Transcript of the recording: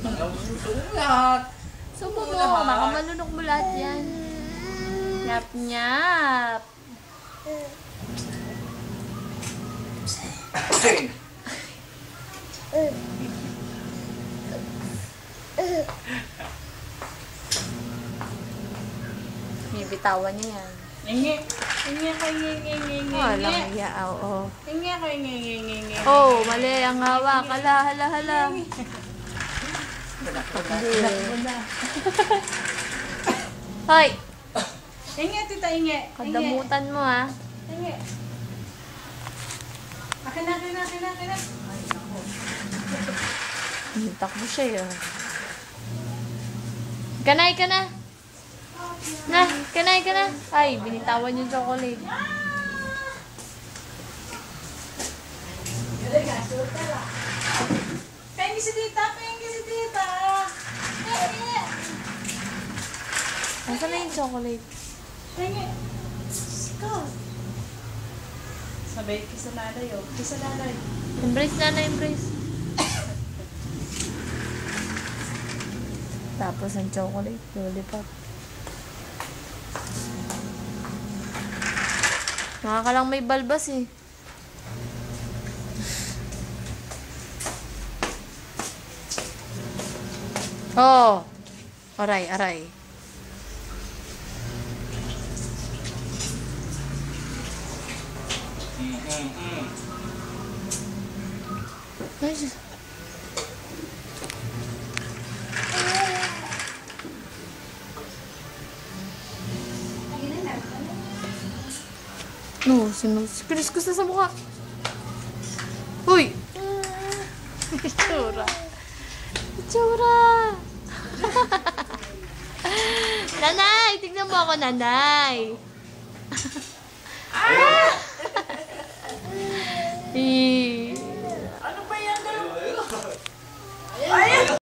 Lahat. Subo mo, baka malunok mo lahat yan. Nyap, nyap. May bitawan niya yan. Ingi. Ingi ka, ingi. Walang iya, oo. Ingi ka, ingi. Oh, mali ang hawak. Hala. Hoy! Ingi, tita, ingi. Kadamutan mo, ha? Ingi. Akin na. Takbo siya, yun. Kanay ka na. Kanay ka na. Ay, binitawan yung chocolate. Pengi si tita. Nasaan na yung chocolate? Pengi. Go. Sabay, kisa nanay, oh. Kisa nanay. Embrace na, embrace. Tapos ang chocolate, lollipop. Nakakalang may balbas eh. Oh! Aray. Ay, Diyos. No, Chris gusto sa mukha. Uy! Itsura. Nanay! Tignan mo ako, nanay.